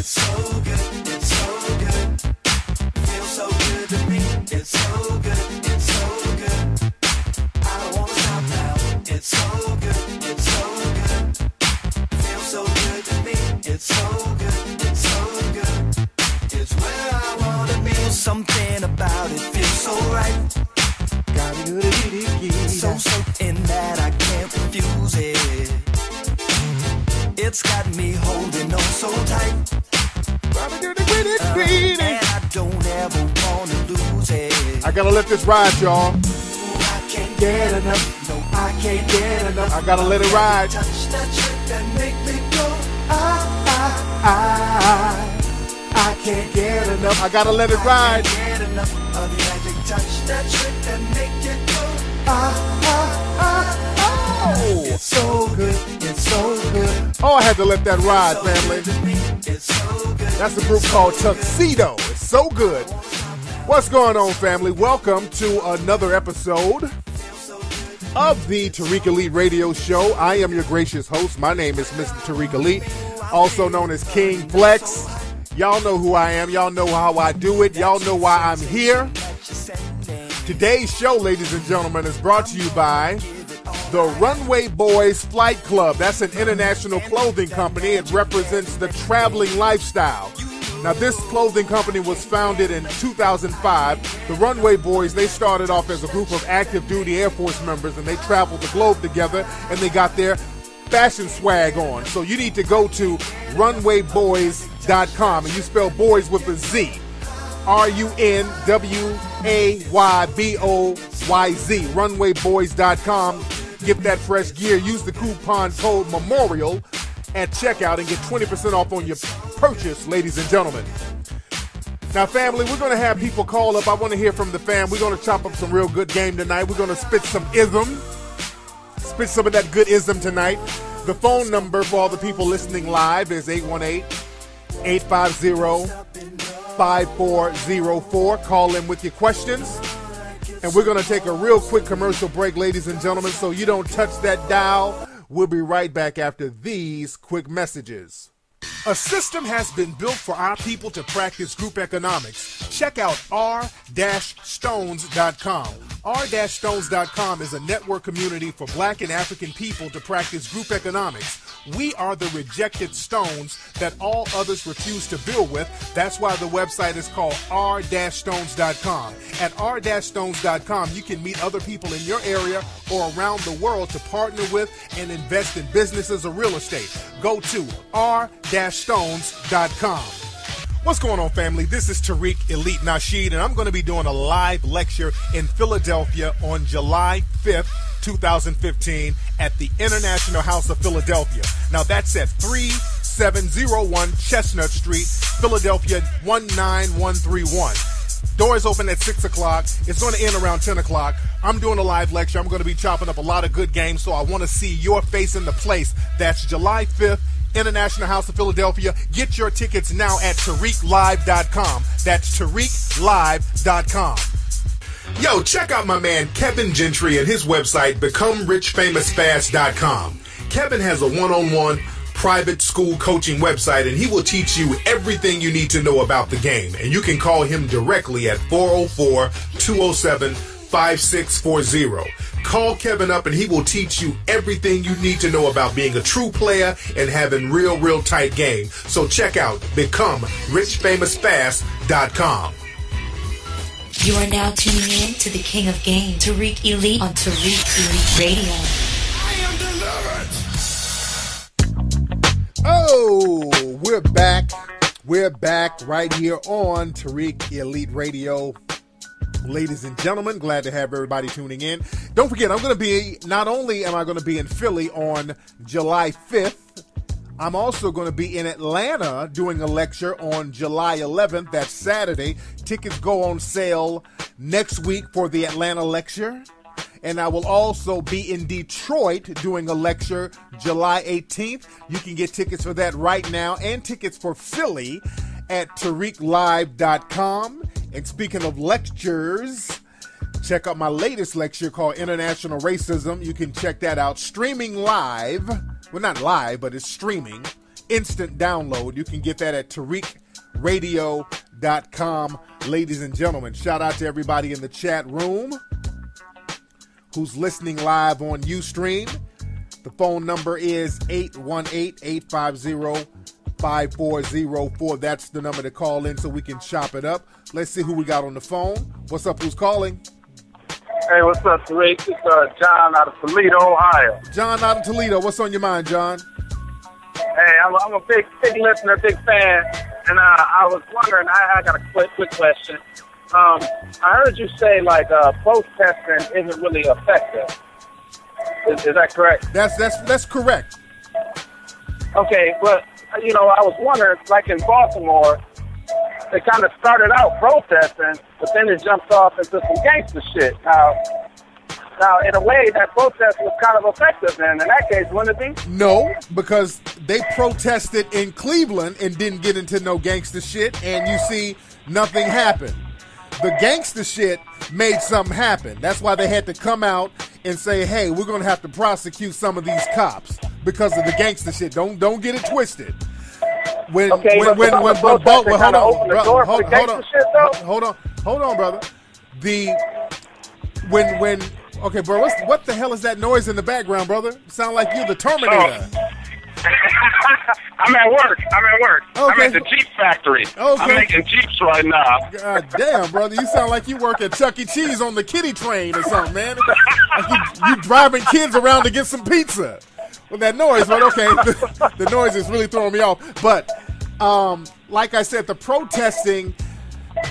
It's so good, it's so good. Feels so good to me. It's so good, it's so good. I don't wanna stop now. It's so good, it's so good. Feels so good to me. It's so good, it's so good. It's where I wanna be. Something about it feels so right. So something that I can't refuse it. It's got me holding on so tight. And I don't ever wanna lose it. I gotta let this ride, y'all. I can't get enough. No, I can't get enough. I gotta let it ride. Touch that trick that make me go. I can't get enough. I gotta let it ride. I can't get enough of the magic touch that trick that make you go. It's so good, it's so good. Oh, I had to let that ride, family. It's so good. That's a group called Tuxedo. It's so good. What's going on, family? Welcome to another episode of the Tariq Elite Radio Show. I am your gracious host. My name is Mr. Tariq Elite, also known as King Flex. Y'all know who I am. Y'all know how I do it. Y'all know why I'm here. Today's show, ladies and gentlemen, is brought to you by the Runway Boys Flight Club. That's an international clothing company. It represents the traveling lifestyle. Now, this clothing company was founded in 2005. The Runway Boys, they started off as a group of active duty Air Force members, and they traveled the globe together, and they got their fashion swag on. So you need to go to runwayboys.com, and you spell boys with a Z. RUNWAYBOYZ, runwayboys.com. Get that fresh gear. Use the coupon code MEMORIAL at checkout and get 20% off on your purchase, ladies and gentlemen. Now, family, we're going to have people call up. I want to hear from the fam. We're going to chop up some real good game tonight. We're going to spit some of that good ism tonight. The phone number for all the people listening live is 818-850-5404. Call in with your questions. And we're going to take a real quick commercial break, ladies and gentlemen, so you don't touch that dial. We'll be right back after these quick messages. A system has been built for our people to practice group economics. Check out r-stones.com. R-stones.com is a network community for Black and African people to practice group economics. We are the rejected stones that all others refuse to build with. That's why the website is called r-stones.com. At r-stones.com, you can meet other people in your area or around the world to partner with and invest in businesses or real estate. Go to r-stones.com. What's going on, family? This is Tariq Elite Nasheed, and I'm going to be doing a live lecture in Philadelphia on July 5th, 2015 at the International House of Philadelphia. Now, that's at 3701 Chestnut Street, Philadelphia 19131. Doors open at 6 o'clock. It's going to end around 10 o'clock. I'm doing a live lecture. I'm going to be chopping up a lot of good games, so I want to see your face in the place. That's July 5th. International House of Philadelphia. Get your tickets now at TariqLive.com. That's TariqLive.com. Yo, check out my man Kevin Gentry and his website, BecomeRichFamousFast.com. Kevin has a one-on-one private school coaching website, and he will teach you everything you need to know about the game. And you can call him directly at 404-207-5640. Call Kevin up and he will teach you everything you need to know about being a true player and having real tight game. So check out BecomeRichFamousFast.com. You are now tuning in to the King of Game, Tariq Elite on Tariq Elite Radio. I am delivered. Oh, we're back. We're back right here on Tariq Elite Radio. Ladies and gentlemen, glad to have everybody tuning in. Don't forget, not only am I going to be in Philly on July 5th, I'm also going to be in Atlanta doing a lecture on July 11th. That's Saturday. Tickets go on sale next week for the Atlanta lecture. And I will also be in Detroit doing a lecture July 18th. You can get tickets for that right now and tickets for Philly at TariqLive.com. And speaking of lectures, check out my latest lecture called International Racism. You can check that out streaming live. Well, not live, but it's streaming instant download. You can get that at TariqRadio.com, ladies and gentlemen. Shout out to everybody in the chat room who's listening live on Ustream. The phone number is 818-850-5404. That's the number to call in so we can chop it up. Let's see who we got on the phone. What's up? Who's calling? Hey, what's up, Tariq? It's John out of Toledo, Ohio. John out of Toledo. What's on your mind, John? Hey, I'm a big listener, big fan, and I was wondering, I got a quick question. I heard you say, like, protesting isn't really effective. Is that correct? That's correct. Okay, but, I was wondering, like in Baltimore, they kind of started out protesting, but then it jumped off into some gangster shit. Now, in a way, that protest was kind of effective then. In that case, wouldn't it be? No, because they protested in Cleveland and didn't get into no gangster shit, and you see, nothing happened. The gangster shit made something happen. That's why they had to come out and say, hey, we're going to have to prosecute some of these cops because of the gangster shit. Don't get it twisted. Hold on, brother. Okay, bro, what the hell is that noise in the background, brother? Sound like you're the Terminator. I'm at work. Okay. I'm at the Jeep factory. Okay. I'm making Jeeps right now. God damn, brother. You sound like you work at Chuck E. Cheese on the kiddie train or something, man. Like you driving kids around to get some pizza. With that noise, but okay, the noise is really throwing me off. But like I said, the protesting,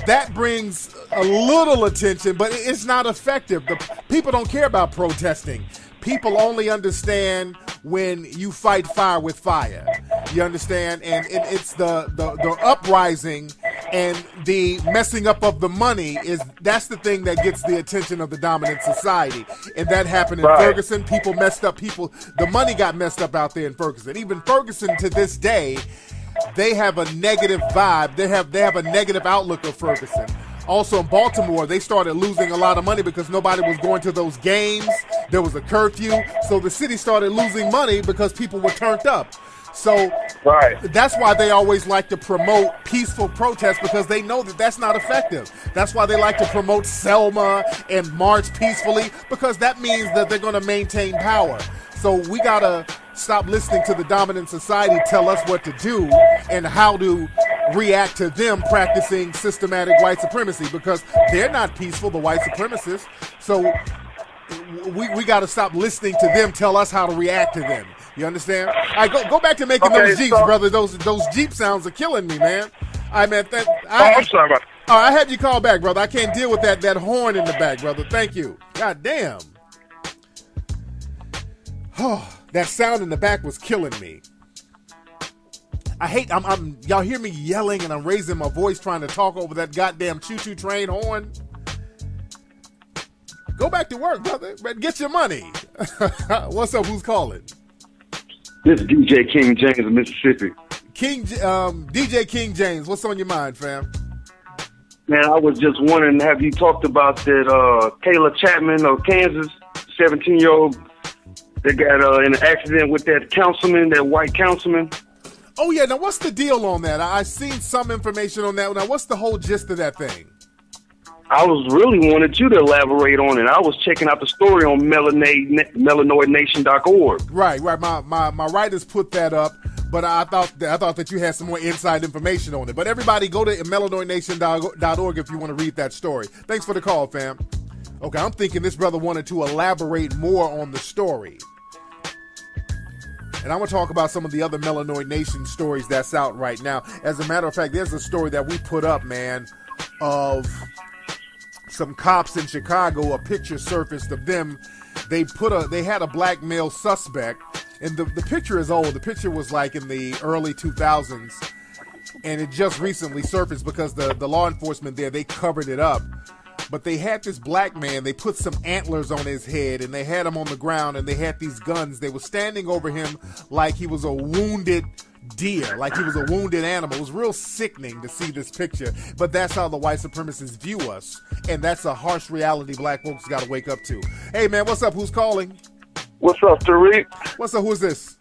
that brings a little attention, but it's not effective. The people don't care about protesting. People only understand when you fight fire with fire. You understand? And it's the uprising and the messing up of the money that's the thing that gets the attention of the dominant society. And that happened in Ferguson. People messed up. The money got messed up out there in Ferguson. Even Ferguson to this day, they have a negative vibe. They have a negative outlook of Ferguson. Also in Baltimore, they started losing a lot of money because nobody was going to those games. There was a curfew. So the city started losing money because people were turned up. So that's why they always like to promote peaceful protests, because they know that that's not effective. That's why they like to promote Selma and march peacefully, because that means that they're going to maintain power. So we got to stop listening to the dominant society tell us what to do and how to react to them practicing systematic white supremacy, because they're not peaceful, the white supremacists. So we got to stop listening to them tell us how to react to them. You understand? All right, go back to making those Jeeps, brother. Those Jeep sounds are killing me, man. I'm sorry about that. I had you call back, brother. I can't deal with that horn in the back, brother. Thank you. God damn. Oh, that sound in the back was killing me. Y'all hear me yelling and I'm raising my voice trying to talk over that goddamn choo-choo train horn? Go back to work, brother. Get your money. What's up? Who's calling? This is DJ King James of Mississippi. DJ King James, what's on your mind, fam? Man, I was just wondering, have you talked about that Kayla Chapman of Kansas, 17-year-old, that got in an accident with that councilman, that white councilman? Oh, yeah. Now, what's the deal on that? I've seen some information on that. Now, what's the whole gist of that thing? I was really wanted you to elaborate on it. I was checking out the story on melanoidnation.org. Right. My writers put that up, but I thought that you had some more inside information on it. But everybody go to melanoidnation.org if you want to read that story. Thanks for the call, fam. Okay, I'm thinking this brother wanted to elaborate more on the story. And I'm going to talk about some of the other Melanoid Nation stories that's out right now. As a matter of fact, there's a story that we put up, man, of some cops in Chicago. A picture surfaced of them. They had a black male suspect, and the picture is old. The picture was like in the early 2000s, and it just recently surfaced because the law enforcement there, they covered it up. But they had this black man, they put some antlers on his head, and they had him on the ground, and they had these guns. They were standing over him like he was a wounded deer, like he was a wounded animal. It was real sickening to see this picture, but that's how the white supremacists view us, and that's a harsh reality black folks got to wake up to. Hey, man, what's up? Who's calling? What's up, Tariq? What's up? Who's this?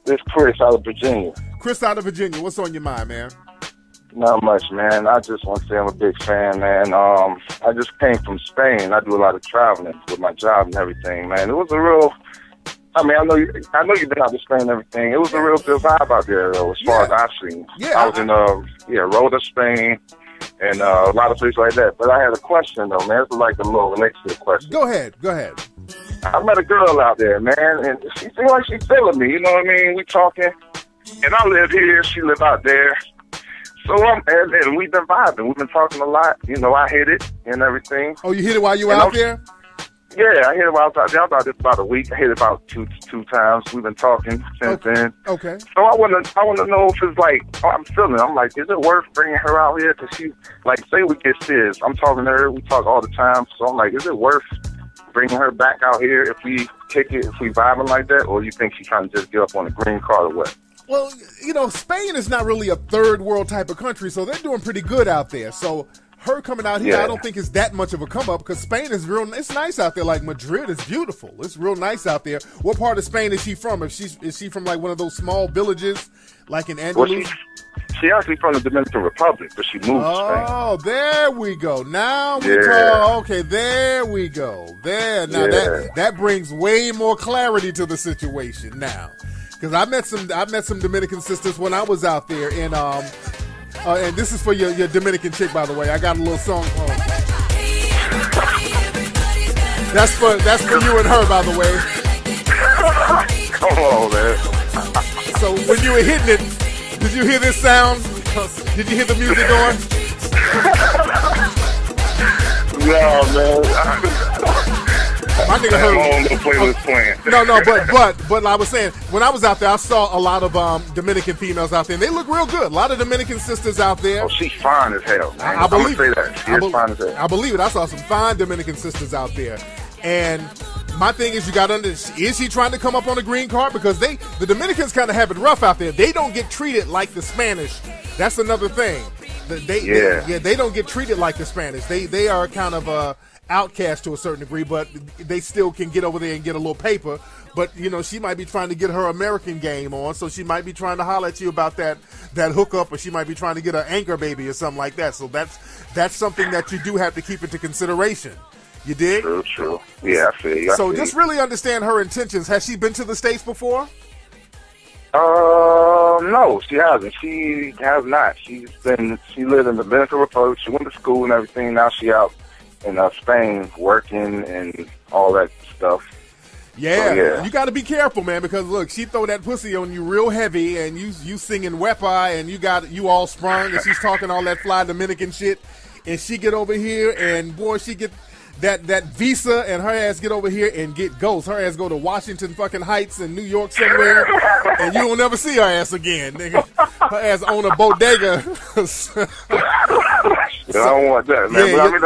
This is Chris out of Virginia. Chris out of Virginia, what's on your mind, man? Not much, man. I just want to say I'm a big fan, man. I just came from Spain. I do a lot of traveling with my job and everything, man. It was a real. I mean, I know you've been out to Spain and everything. It was a real good vibe out there, though, as far as I've seen. Yeah, I was in Rota, Spain, and a lot of places like that. But I had a question, though, man. It's like a little relationship question. Go ahead. I met a girl out there, man, and she seemed like she's feeling me. You know what I mean? We talking, and I live here. She live out there. So and we've been vibing. We've been talking a lot. You know, I hit it and everything. Oh, you hit it while you were out there? Yeah, I hit it while I was out there. I was out there about a week. I hit it about two times. We've been talking since then. Okay. So I want to know if it's like, I'm feeling it. I'm like, is it worth bringing her out here? Because she, like, say we get serious. I'm talking to her. We talk all the time. So I'm like, is it worth bringing her back out here if we kick it, if we vibing like that? Or you think she's trying to just get up on a green card or what? Well, you know, Spain is not really a third world type of country, so they're doing pretty good out there. So her coming out here, I don't think is that much of a come up because Spain is it's nice out there. Like Madrid is beautiful. It's real nice out there. What part of Spain is she from? Is she from like one of those small villages, like in Andalus? Well, she actually from the Dominican Republic, but she moved to Spain. Oh, there we go. Now we talk. Okay, there we go. Now that brings way more clarity to the situation now. Because I met some Dominican sisters when I was out there, and this is for your Dominican chick, by the way. I got a little song for her. That's for you and her, by the way. Come on, man. So when you were hitting it, did you hear this sound? Did you hear the music going? No, man. My nigga heard. No, but I was saying when I was out there, I saw a lot of Dominican females out there, and they look real good. A lot of Dominican sisters out there. Oh, she's fine as hell, man. I believe it. She is fine as hell. I believe it. I saw some fine Dominican sisters out there, and my thing is, you got to understand: is he trying to come up on a green card? Because the Dominicans kind of have it rough out there. They don't get treated like the Spanish. That's another thing. They don't get treated like the Spanish. They are kind of outcast to a certain degree, but they still can get over there and get a little paper. But you know, she might be trying to get her American game on, so she might be trying to holler at you about that hookup, or she might be trying to get an anchor baby or something like that. So that's something that you do have to keep into consideration. You dig? True. Yeah, I feel you. So just really understand her intentions. Has she been to the States before? No, she hasn't. She has not. She lived in the Dominican Republic. She went to school and everything. Now she out in Spain working and all that stuff. Yeah. You got to be careful, man, because look, she throw that pussy on you real heavy, and you singing Wepa, and you all sprung, and she's talking all that fly Dominican shit, and she get over here, and boy, she get that visa, and her ass get over here and get ghost. Her ass go to Washington fucking Heights in New York somewhere, and you will never see her ass again, nigga. Her ass own a bodega. I don't want that, man. But I mean,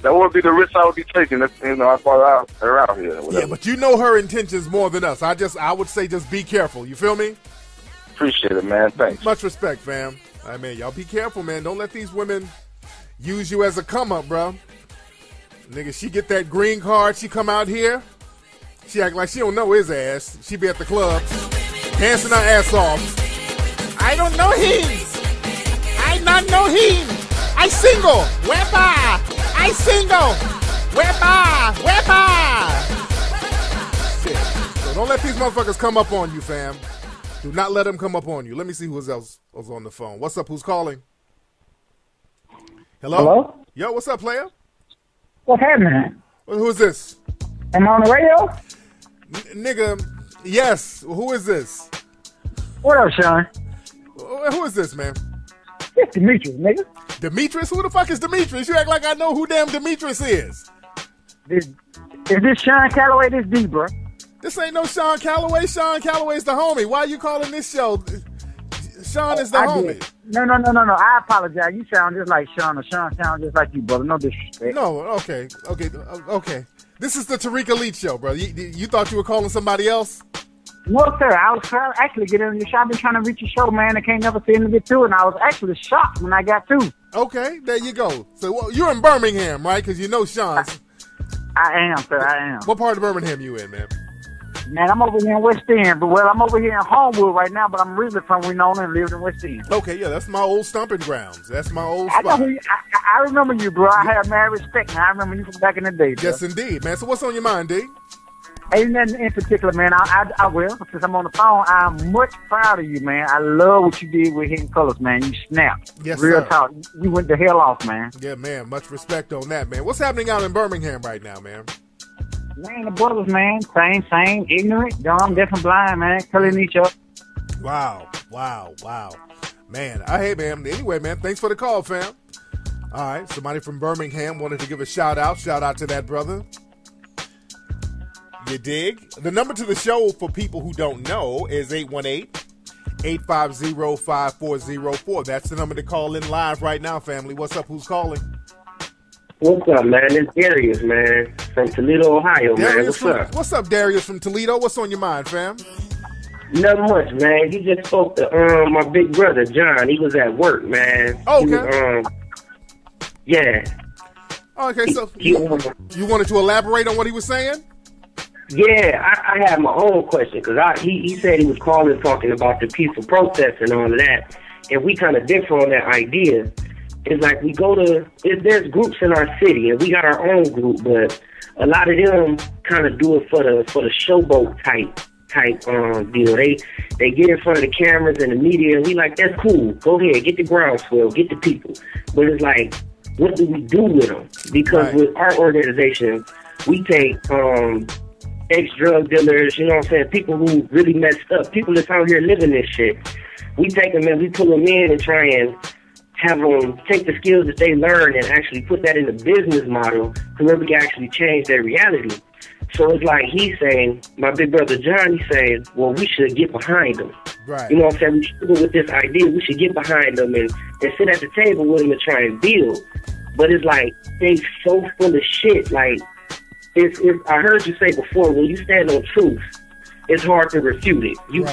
that would be the risk I would be taking if, I brought her out here. Yeah, but you know her intentions more than us. I would say just be careful. You feel me? Appreciate it, man. Thanks. Much respect, fam. I mean, y'all be careful, man. Don't let these women use you as a come up, bro. Nigga, she get that green card. She come out here. She act like she don't know his ass. She be at the club dancing her ass off. I don't know him. I not know him. I single. Wepa. I single. Wepa. Shit. So don't let these motherfuckers come up on you, fam. Do not let them come up on you. Let me see who else was on the phone. What's up? Who's calling? Hello? Yo, what's up, player? What's happening? Who is this? Am I on the radio? Nigga, yes. Who is this? What up, Sean? Who is this, man? It's Demetrius, nigga. Demetrius? Who the fuck is Demetrius? You act like I know who damn Demetrius is. Is this Sean Calloway? This D, bro? This ain't no Sean Calloway. Sean Calloway's the homie. Why are you calling this show? Sean is the homie. Did. No. I apologize. You sound just like Sean, or Sean sounds just like you, brother. No disrespect. No, okay. This is the Tariq Elite Show, bro. You thought you were calling somebody else? No, sir. I was trying to actually get in your show. I've been trying to reach your show, man. I can't never seem to get to it, and I was actually shocked when I got through. Okay, there you go. So you're in Birmingham, right? Because you know Sean's. I am, sir. I am. What part of Birmingham you in, man? Man, I'm over here in West End, but I'm over here in Homewood right now, but I'm really from Winona and lived in West End. Okay, yeah, that's my old stomping grounds. That's my old I know spot. I remember you, bro. I have mad respect, man. I remember you from back in the day, bro. Yes, indeed, man. So what's on your mind, D? Ain't nothing in particular, man. I will. Since I'm on the phone, I'm much proud of you, man. I love what you did with Hidden Colors, man. You snapped. Yes, Real sir. talk. You went the hell off, man. Yeah, man. Much respect on that, man. What's happening out in Birmingham right now, man? Man, the brothers, man. Same. Ignorant, dumb, deaf, and blind, man. Killing each other. Wow. Man, hey, man. Anyway, man, thanks for the call, fam. All right, somebody from Birmingham wanted to give a shout out. Shout out to that brother. You dig? The number to the show for people who don't know is 818-850-5404. That's the number to call in live right now, family. What's up? Who's calling? What's up, man? It's Darius, man, from Toledo, Ohio, man. What's up? What's up, Darius from Toledo? What's on your mind, fam? Nothing much, man. You just spoke to my big brother, John. He was at work, man. Okay. Yeah. Okay, so you wanted to elaborate on what he was saying? Yeah, I have my own question, because he said he was calling talking about the peaceful protest and all of that, and we kind of differ on that idea. It's like we go to, there's groups in our city, and we got our own group, but a lot of them kind of do it for the showboat type deal. They get in front of the cameras and the media, and we like, that's cool. Go ahead, get the groundswell, get the people. But it's like, what do we do with them? Because with our organization, we take ex-drug dealers, you know what I'm saying, people who really messed up, people that's out here living this shit. We take them and we pull them in and try and have them take the skills that they learn and actually put that in the business model to where we can actually change their reality. So it's like he's saying, my big brother John, he's saying, well, we should get behind them. Right. You know what I'm saying? We should go with this idea. We should get behind them and sit at the table with them and try and build. But it's like, they so full of shit. Like, I heard you say before, when you stand on truth, it's hard to refute it. You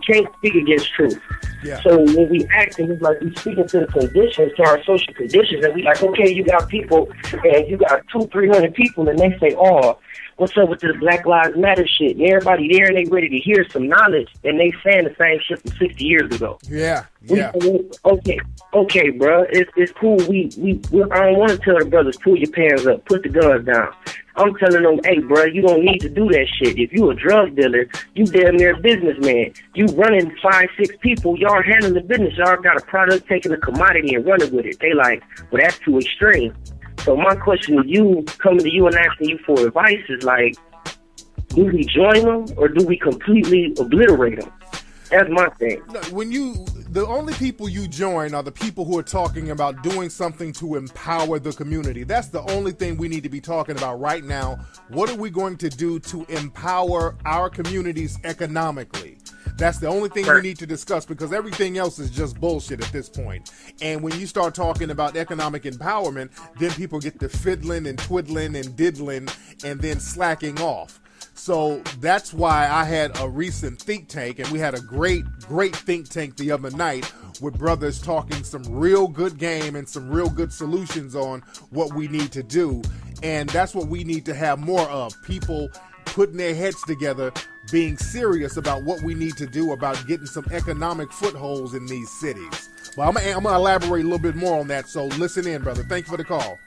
can't speak against truth. Yeah. So when we acting, it's like we speaking to the conditions, to our social conditions, and we like, okay, you got people, and you got 200-300 people, and they say, oh, what's up with this Black Lives Matter shit? And everybody there, and they ready to hear some knowledge, and they saying the same shit from 60 years ago. Yeah. Okay, bro, it's cool. I don't want to tell the brothers, pull your pants up, put the guns down. I'm telling them, hey, bro, you don't need to do that shit. If you a drug dealer, you damn near a businessman. You running 5-6 people, y'all handling the business. Y'all got a product, taking a commodity and running with it. They like, well, that's too extreme. So my question to you, coming to you and asking you for advice is like, do we join them or do we completely obliterate them? That's my thing. No, the only people you join are the people who are talking about doing something to empower the community. That's the only thing we need to be talking about right now. What are we going to do to empower our communities economically? That's the only thing we need to discuss, because everything else is just bullshit at this point. And when you start talking about economic empowerment, then people get to fiddling and twiddling and diddling and then slacking off. So that's why I had a recent think tank, and we had a great think tank the other night with brothers talking some real good game and some real good solutions on what we need to do. And that's what we need to have more of. People putting their heads together, being serious about what we need to do about getting some economic footholds in these cities. Well, I'm going to elaborate a little bit more on that, so listen in, brother. Thank you for the call.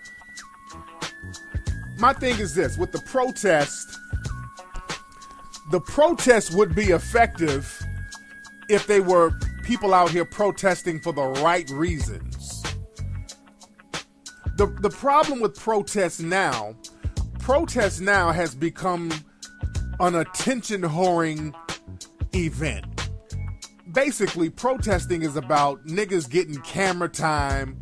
My thing is this, with the protest would be effective if they were people out here protesting for the right reasons. The problem with protests now has become an attention-whoring event. Basically, protesting is about niggas getting camera time.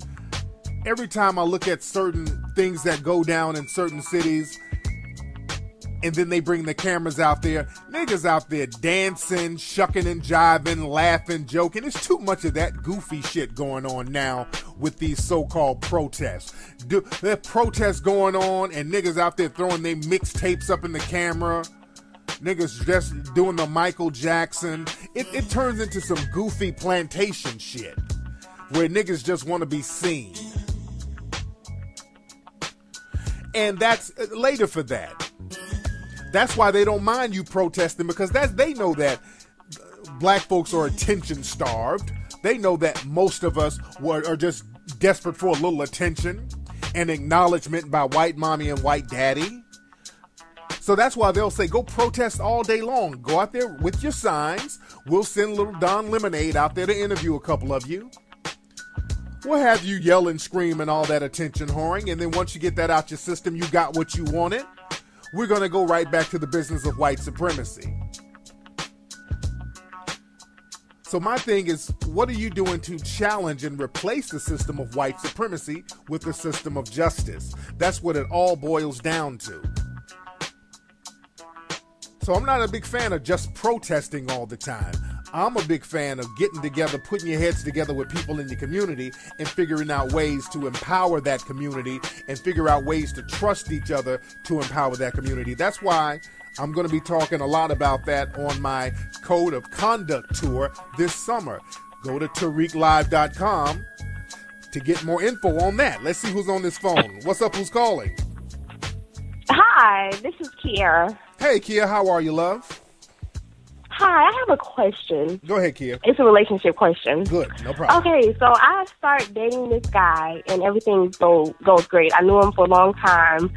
Every time I look at certain things that go down in certain cities, and then they bring the cameras out there, niggas out there dancing, shucking and jiving, laughing, joking. There's too much of that goofy shit going on now with these so-called protests. There are protests going on and niggas out there throwing their mixtapes up in the camera. Niggas just doing the Michael Jackson. It turns into some goofy plantation shit where niggas just want to be seen. And that's later for that. That's why they don't mind you protesting, because they know that black folks are attention starved. They know that most of us are just desperate for a little attention and acknowledgement by white mommy and white daddy. So that's why they'll say, go protest all day long. Go out there with your signs. We'll send little Don Lemonade out there to interview a couple of you. We'll have you yell and scream and all that attention whoring. And then once you get that out your system, you got what you wanted. We're going to go right back to the business of white supremacy. So my thing is, what are you doing to challenge and replace the system of white supremacy with the system of justice? That's what it all boils down to. So I'm not a big fan of just protesting all the time. I'm a big fan of getting together, putting your heads together with people in the community and figuring out ways to empower that community and figure out ways to trust each other to empower that community. That's why I'm going to be talking a lot about that on my Code of Conduct tour this summer. Go to TariqLive.com to get more info on that. Let's see who's on this phone. What's up? Who's calling? Hi, this is Kiara. Hey, Kia, how are you, love? Hi, I have a question. Go ahead, Kia. It's a relationship question. Good, no problem. Okay, so I start dating this guy, and everything goes great. I knew him for a long time,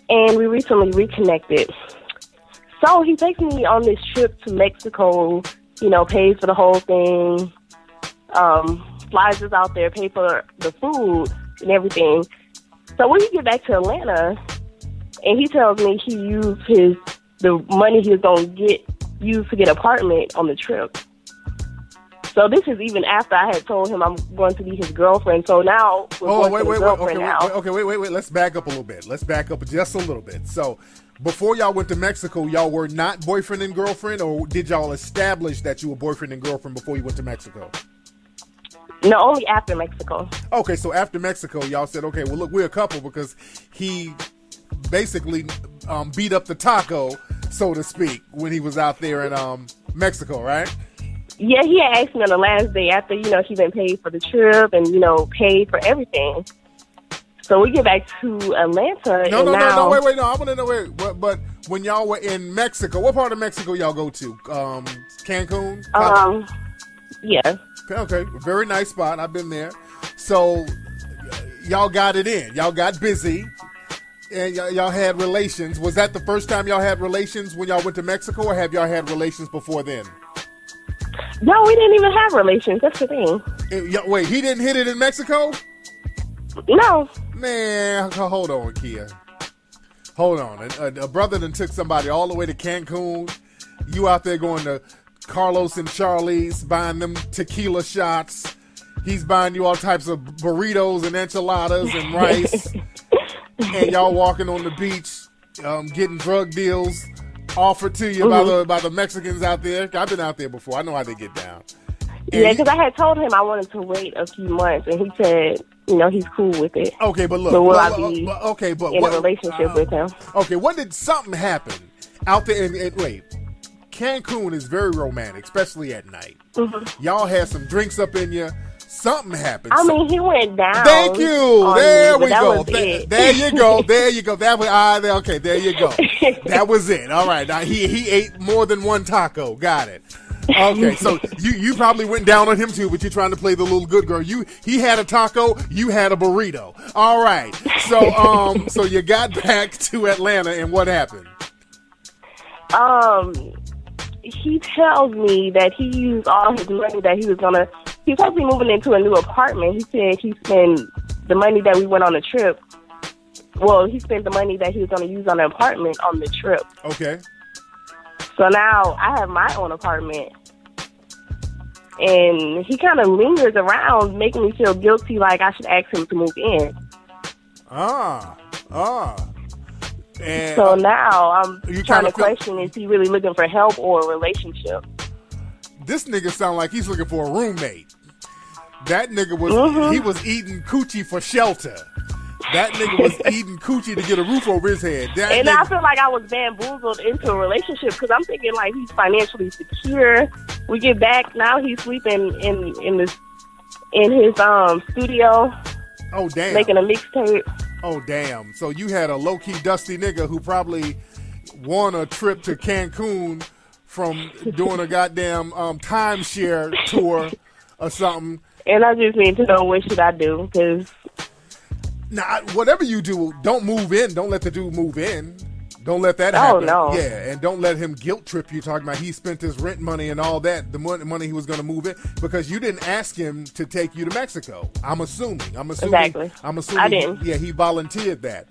and we recently reconnected. So he takes me on this trip to Mexico, pays for the whole thing, flies us out there, pay for the food and everything. So when we get back to Atlanta, and he tells me he used the money he was going to use to get an apartment on the trip. So this is even after I had told him I'm going to be his girlfriend. So now we're wait. Let's back up a little bit. Let's back up just a little bit. So before y'all went to Mexico, y'all were not boyfriend and girlfriend, or did y'all establish that you were boyfriend and girlfriend before you went to Mexico? No, only after Mexico. Okay, so after Mexico, y'all said, okay, well, look, we're a couple, because he basically beat up the taco, so to speak, when he was out there in Mexico, right? Yeah, he had asked me on the last day after, he been paid for the trip and, paid for everything. So we get back to Atlanta. No, wait, I want to know, but when y'all were in Mexico, what part of Mexico y'all go to? Cancun? Yeah. Okay, very nice spot. I've been there. So y'all got it in. Y'all got busy. And y'all had relations. Was that the first time y'all had relations when y'all went to Mexico, or have y'all had relations before then? No, we didn't even have relations. That's the thing. Wait, he didn't hit it in Mexico? No. Man, hold on, Kia. Hold on. A brother done took somebody all the way to Cancun. You out there going to Carlos and Charlie's, buying them tequila shots. He's buying you all types of burritos and enchiladas and rice. And y'all walking on the beach, getting drug deals offered to you by the Mexicans out there. I've been out there before. I know how they get down. And because I had told him I wanted to wait a few months, and he said, he's cool with it. Okay, but look. So will I be in a relationship with him? Okay, what did something happen out there? And wait, Cancun is very romantic, especially at night. Y'all had some drinks up in you. Something happened. I mean, he went down. Thank you. There we go. There you go. There you go. That was okay. There you go. That was it. All right. Now he ate more than one taco. Got it. Okay. So you probably went down on him too, but you're trying to play the little good girl. He had a taco. You had a burrito. All right. So so you got back to Atlanta, and what happened? He tells me that he used all his money that he was gonna. He's supposed to be moving into a new apartment. He said he spent the money that we went on the trip. Well, he spent the money that he was going to use on the apartment on the trip. Okay. So now I have my own apartment. And he kind of lingers around, making me feel guilty, like I should ask him to move in. And so now I'm trying to question, is he really looking for help or a relationship? This nigga sound like he's looking for a roommate. That nigga was he was eating coochie for shelter. That nigga was eating coochie to get a roof over his head. I feel like I was bamboozled into a relationship because I'm thinking like he's financially secure. We get back, now he's sleeping in his studio. Oh damn! Making a mixtape. Oh damn! So you had a low key dusty nigga who probably won a trip to Cancun from doing a goddamn timeshare tour or something. And I just need to know what should I do, because... Now, whatever you do, don't move in. Don't let the dude move in. Don't let that happen. Oh, no. Yeah, and don't let him guilt trip you talking about he spent his rent money and all that, the money he was going to move in, because you didn't ask him to take you to Mexico. I'm assuming. Exactly. I'm assuming. I didn't. Yeah, he volunteered that.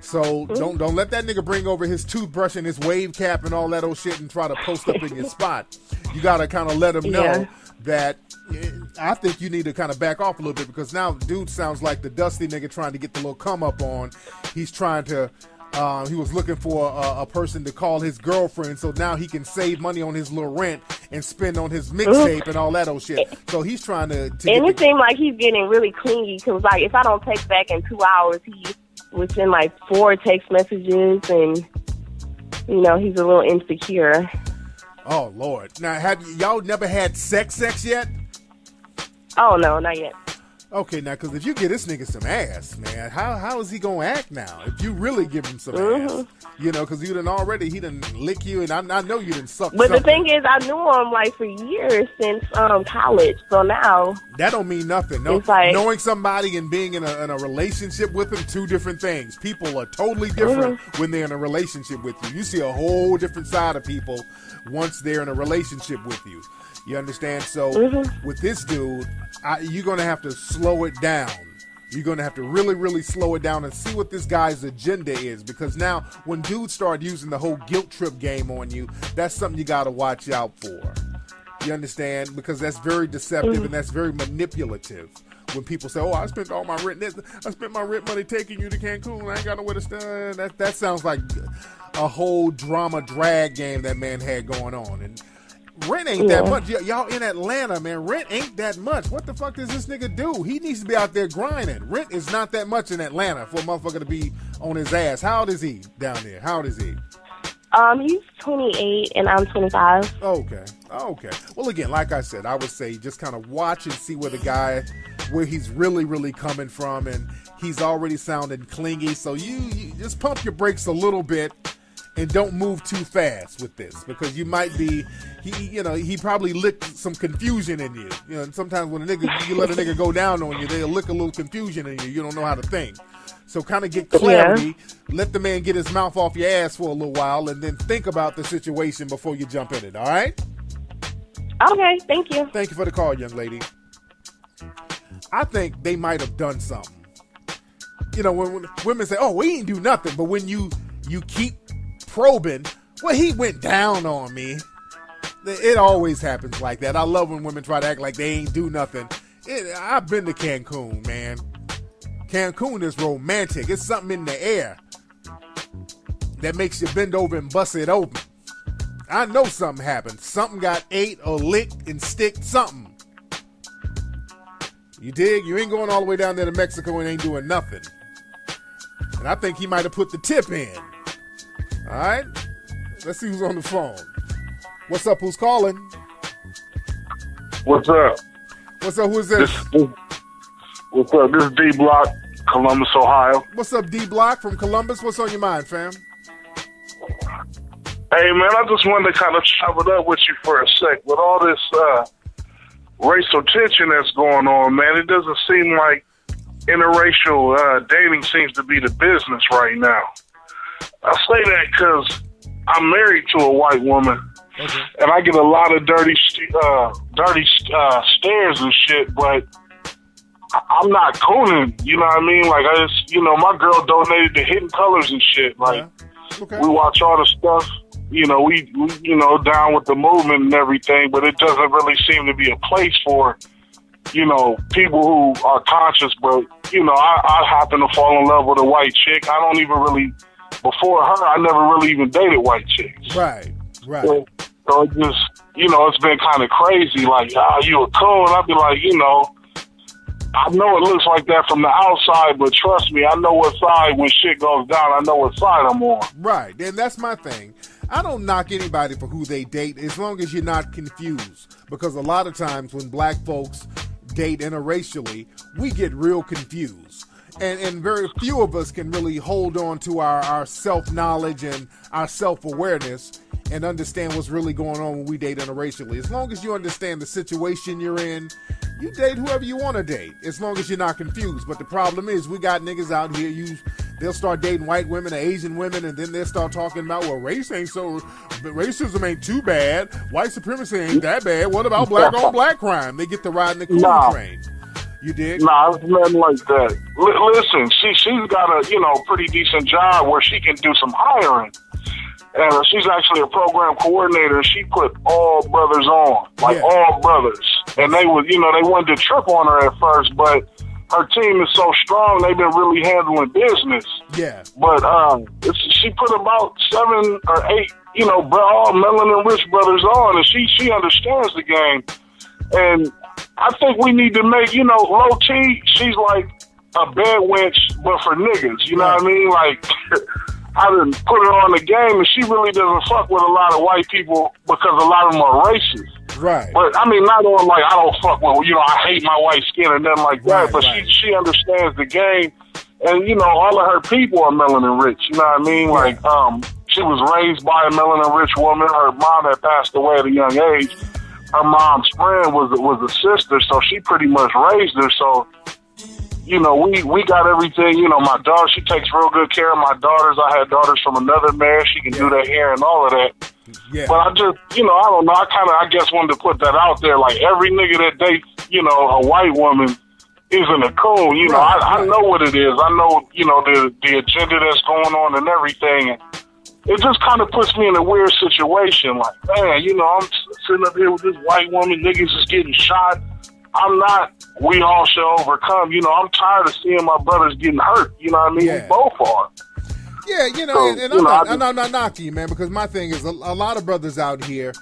So don't let that nigga bring over his toothbrush and his wave cap and all that old shit and try to post up in your spot. You got to kind of let him know that I think you need to kind of back off a little bit, because now dude sounds like the dusty nigga trying to get the little come up on. He's trying to... he was looking for a person to call his girlfriend, so now he can save money on his little rent and spend on his mixtape and all that old shit. So he's trying to and it seemed like he's getting really clingy, because, like, if I don't text back in 2 hours, he would send, like, 4 text messages, and, you know, he's a little insecure. Oh, Lord. Now, have y'all never had sex yet? Oh, no, not yet. Okay, now, because if you get this nigga some ass, man, how is he going to act now? If you really give him some ass, you know, because he done lick you, and I know you done suck But something. the thing is, I knew him, like, for years, since college, so now... That don't mean nothing. No, it's like, knowing somebody and being in a relationship with them, two different things. People are totally different when they're in a relationship with you. You see a whole different side of people once they're in a relationship with you. You understand? So with this dude, you're going to have to slow it down. You're going to have to really, really slow it down and see what this guy's agenda is. Because now when dudes start using the whole guilt trip game on you, that's something you got to watch out for. You understand? Because that's very deceptive and that's very manipulative. When people say, oh, I spent all my rent. I spent my rent money taking you to Cancun. I ain't got nowhere to stand. That sounds like a whole drama drag game that man had going on. And rent ain't that much. Y'all in Atlanta, man. Rent ain't that much. What the fuck does this nigga do? He needs to be out there grinding. Rent is not that much in Atlanta for a motherfucker to be on his ass. How old is he down there? How old is he? He's 28 and I'm 25. Okay. Well, again, like I said, I would say just kind of watch and see where he's really, really coming from, and he's already sounding clingy. So you just pump your brakes a little bit. And don't move too fast with this, because you might be, he probably licked some confusion in you. You know, and sometimes when you let a nigga go down on you, they'll lick a little confusion in you. You don't know how to think. So kind of get clarity. Yeah. Let the man get his mouth off your ass for a little while, and then think about the situation before you jump in it. All right? Okay, thank you. Thank you for the call, young lady. I think they might have done something. You know, when women say, "Oh, we ain't do nothing," but when you keep probing, well, he went down on me. It always happens like that. I love when women try to act like they ain't do nothing. I've been to Cancun, man. Cancun is romantic. It's something in the air that makes you bend over and bust it open. I know something happened. Something got ate or licked and sticked something. You dig? You ain't going all the way down there to Mexico and ain't doing nothing. And I think he might have put the tip in. All right, let's see who's on the phone. What's up? Who's calling? What's up? What's up? Who is this? What's up? This is D Block, Columbus, Ohio. What's up, D Block from Columbus? What's on your mind, fam? Hey, man, I just wanted to kind of chop it up with you for a sec. With all this racial tension that's going on, man, it doesn't seem like interracial dating seems to be the business right now. I say that because I'm married to a white woman, and I get a lot of dirty stares and shit, but I'm not cooning, you know what I mean? Like, I just, my girl donated to Hidden Colors and shit. Like, we watch all the stuff, we down with the movement and everything, but it doesn't really seem to be a place for, people who are conscious, but, I happen to fall in love with a white chick. I don't even really... Before her, I never really even dated white chicks. Right. So it just, it's been kind of crazy. Like, you a coon? I'd be like, I know it looks like that from the outside, but trust me, I know what side, when shit goes down, I know what side I'm on. Right, and that's my thing. I don't knock anybody for who they date as long as you're not confused. Because a lot of times when black folks date interracially, we get real confused. And very few of us can really hold on to our self-knowledge and our self-awareness and understand what's really going on when we date interracially. As long as you understand the situation you're in, you date whoever you want to date, as long as you're not confused. But the problem is we got niggas out here, they'll start dating white women or Asian women, and then they'll start talking about, well, racism ain't too bad. White supremacy ain't that bad. What about black on black crime? They get to ride in the cool train. You did? Nah, it's nothing like that. Listen, she's got a pretty decent job where she can do some hiring, and she's actually a program coordinator. She put all brothers on, all brothers, and they wanted to trip on her at first, but her team is so strong. They've been really handling business. Yeah. But she put about 7 or 8, all melanin rich brothers on, and she understands the game, and I think we need to make, low T, she's like a bed wench, but for niggas, you know what I mean? Like, I done put her on the game, and she really doesn't fuck with a lot of white people because a lot of them are racist. Right. But, I mean, not on, like, I don't fuck with, I hate my white skin or nothing like that, but she understands the game, and, all of her people are melanin rich, you know what I mean? Like, she was raised by a melanin rich woman. Her mom had passed away at a young age. Her mom's friend was a sister, so she pretty much raised her. So, we got everything. My daughter, she takes real good care of my daughters. I had daughters from another man. She can do their hair and all of that. Yeah. But I just, I don't know. I guess wanted to put that out there. Like every nigga that dates, a white woman isn't a coon. I know what it is. I know, the agenda that's going on and everything. It just kind of puts me in a weird situation. Like, man, I'm sitting up here with this white woman, niggas is getting shot. I'm not, we all shall overcome. I'm tired of seeing my brothers getting hurt. You know what I mean? We both are. Yeah, I'm not knocking you, man, because my thing is a lot of brothers out here,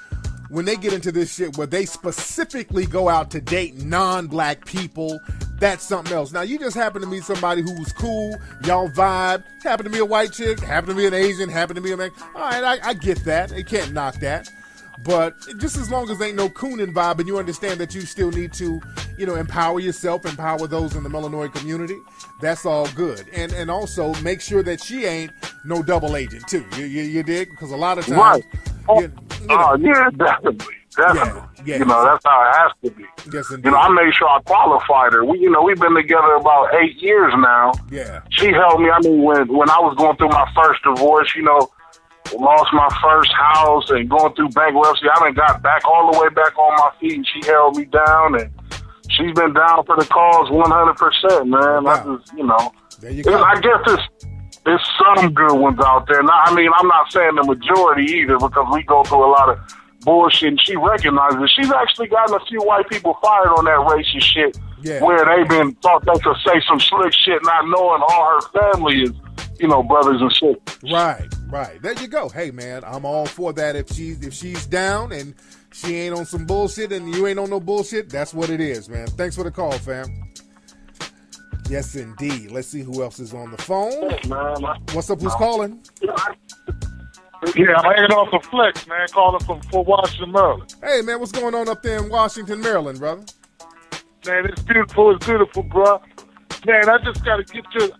when they get into this shit where they specifically go out to date non-black people, that's something else. Now, you just happen to meet somebody who was cool, y'all vibe, happen to be a white chick, happen to be an Asian, happen to be a man. All right, I get that. You can't knock that. But just as long as ain't no cooning vibe and you understand that you still need to, empower yourself, empower those in the melanoid community, that's all good. And also make sure that she ain't no double agent, too. You dig? Because a lot of times... Right. Yeah, definitely. Yeah. That's how it has to be. Yes, indeed. I made sure I qualified her. We've been together about 8 years now. Yeah. She helped me. I mean, when I was going through my first divorce, lost my first house and going through bankruptcy, I done got back all the way back on my feet, and she held me down, and she's been down for the cause 100%, man. Wow. There you go. I guess there's some good ones out there. Now, I mean, I'm not saying the majority either, because we go through a lot of bullshit, and she recognizes it. She's actually gotten a few white people fired on that racist shit, where they've been thought they could say some slick shit, not knowing all her family is, brothers and shit. Right. There you go. Hey, man, I'm all for that. If she's down and she ain't on some bullshit and you ain't on no bullshit, that's what it is, man. Thanks for the call, fam. Yes, indeed. Let's see who else is on the phone. What's up? Who's calling? Yeah, I'm hanging off the flex, man. Calling from Fort Washington, Maryland. Hey, man, what's going on up there in Washington, Maryland, brother? Man, it's beautiful. It's beautiful, bro. Man, I just got to get to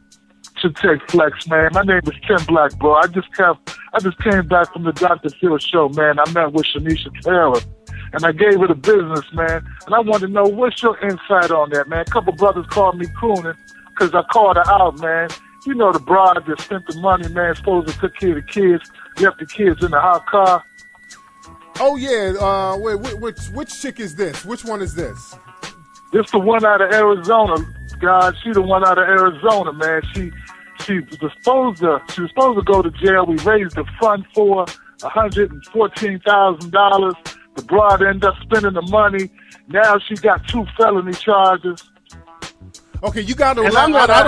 take flex, man. My name is Tim Black, bro. I just came back from the Dr. Phil show, man. I met with Shanisha Taylor, and I gave her the business, man. And I want to know, what's your insight on that, man? A couple brothers called me crooning because I called her out, man. The bride that spent the money, man, supposed to take care of the kids, left the kids in the hot car. Oh, yeah. Which chick is this? Which one is this? This the one out of Arizona, God. She the one out of Arizona, man. She was supposed to go to jail. We raised the fund for $114,000. The broad ended up spending the money. Now she got 2 felony charges. Okay, you got to. I let her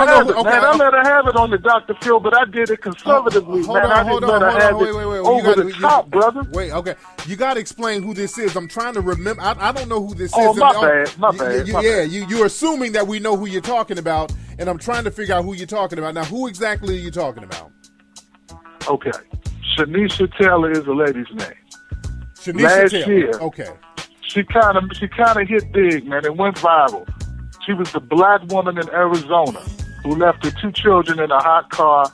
have it on the Dr. Phil, but I did it conservatively, man. I didn't let her have it over the top, brother. Wait, okay. You got to explain who this is. I'm trying to remember. I don't know who this is. Oh, my bad. You're assuming that we know who you're talking about, and I'm trying to figure out who you're talking about. Now, who exactly are you talking about? Okay. Shanisha Taylor is the lady's name. Shanisha Last Taylor. year, okay. She kind of hit big, man. It went viral. She was the black woman in Arizona who left her 2 children in a hot car,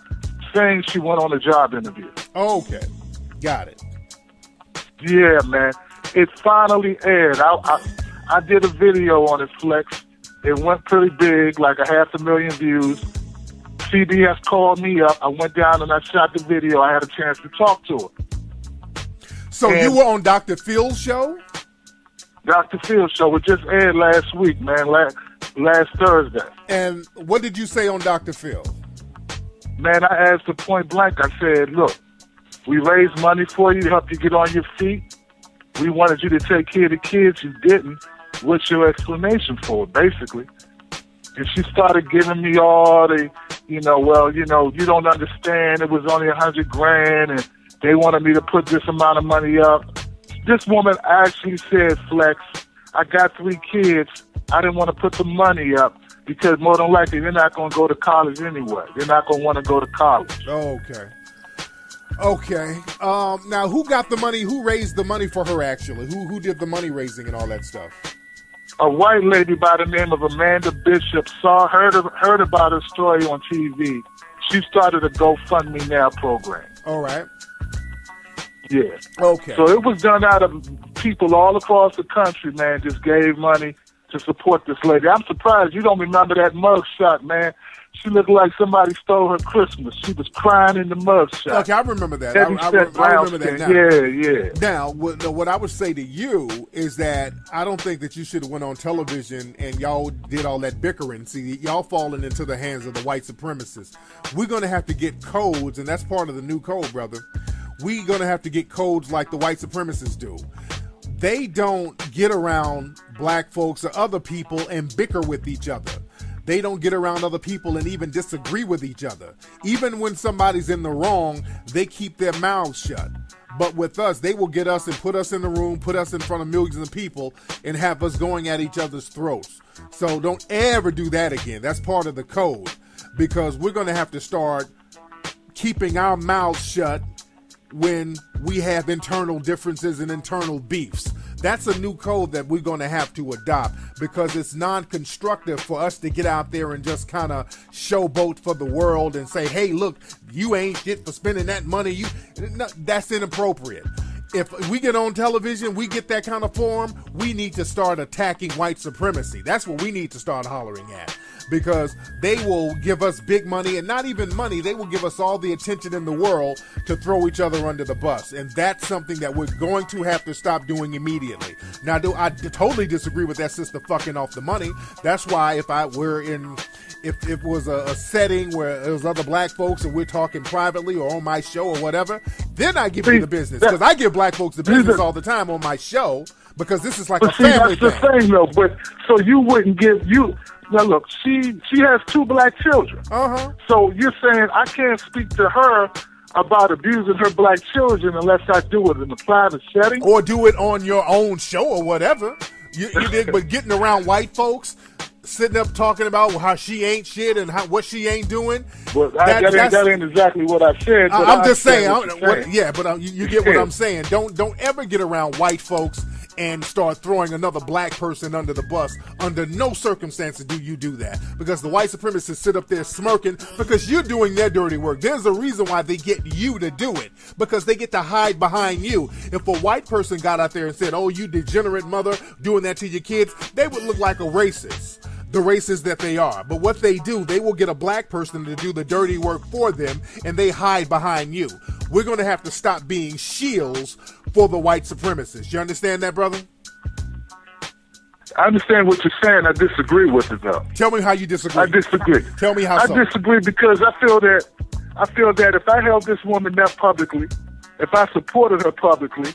saying she went on a job interview. Okay, got it. Yeah, man. It finally aired. I did a video on it, Flex. It went pretty big, like 500,000 views. CBS called me up. I went down and I shot the video. I had a chance to talk to her. So you were on Dr. Phil's show? Dr. Phil's show. It just aired last week, man, last Thursday. And what did you say on Dr. Phil? Man, I asked her point blank. I said, look, we raised money for you to help you get on your feet. We wanted you to take care of the kids. You didn't. What's your explanation for it, basically? And she started giving me all the, you don't understand. It was only $100,000 and they wanted me to put this amount of money up. This woman actually said, Flex, I got 3 kids. I didn't want to put the money up because more than likely they're not going to go to college anyway. They're not going to want to go to college. Okay. Now, who got the money? Who raised the money for her, actually? Who did the money raising and all that stuff? A white lady by the name of Amanda Bishop heard about her story on TV. She started a GoFundMe Now program. All right. Yeah. Okay. So it was done out of people all across the country, man, just gave money to support this lady. I'm surprised you don't remember that mugshot, man. She looked like somebody stole her Christmas. She was crying in the mugshot. Okay, I remember that. I remember that now. Yeah. Now, what I would say to you is that I don't think that you should have went on television and y'all did all that bickering. See, y'all falling into the hands of the white supremacists. We're going to have to get codes, and that's part of the new code, brother. We're going to have to get codes like the white supremacists do. They don't get around black folks or other people and bicker with each other. They don't get around other people and even disagree with each other. Even when somebody's in the wrong, they keep their mouths shut. But with us, they will get us and put us in the room, put us in front of millions of people, and have us going at each other's throats. So don't ever do that again. That's part of the code. Because we're going to have to start keeping our mouths shut when we have internal differences and internal beefs. That's a new code that we're going to have to adopt because it's non-constructive for us to get out there and just kind of showboat for the world and say, hey, look, you ain't shit for spending that money. No, that's inappropriate. If we get on television, we get that kind of forum, we need to start attacking white supremacy. That's what we need to start hollering at. Because they will give us big money, and not even money, they will give us all the attention in the world to throw each other under the bus. And that's something that we're going to have to stop doing immediately. Now, I totally disagree with that sister fucking off the money. That's why if it was a setting where there was other black folks and we're talking privately or on my show or whatever, then I give you the business. Because I give black folks the business all the time on my show because this is like a family thing. That's the thing, though. But so you wouldn't give you. Now look, she has 2 black children. So you're saying I can't speak to her about abusing her black children unless I do it in a private setting? Or do it on your own show or whatever. You did, but getting around white folks, sitting up talking about how she ain't shit and what she ain't doing. Well, that ain't exactly what I said. But I'm just saying. You get what I'm saying. Don't ever get around white folks and start throwing another black person under the bus. Under no circumstances do you do that. Because the white supremacists sit up there smirking because you're doing their dirty work. There's a reason why they get you to do it. Because they get to hide behind you. If a white person got out there and said, oh, you degenerate mother doing that to your kids, they would look like a racist. The racists that they are. But what they do, they will get a black person to do the dirty work for them, and they hide behind you. We're going to have to stop being shields for the white supremacists. You understand that, brother? I understand what you're saying. I disagree with it, though. Tell me how you disagree. I disagree. Tell me how so. I disagree because I feel that if I held this woman up publicly, if I supported her publicly,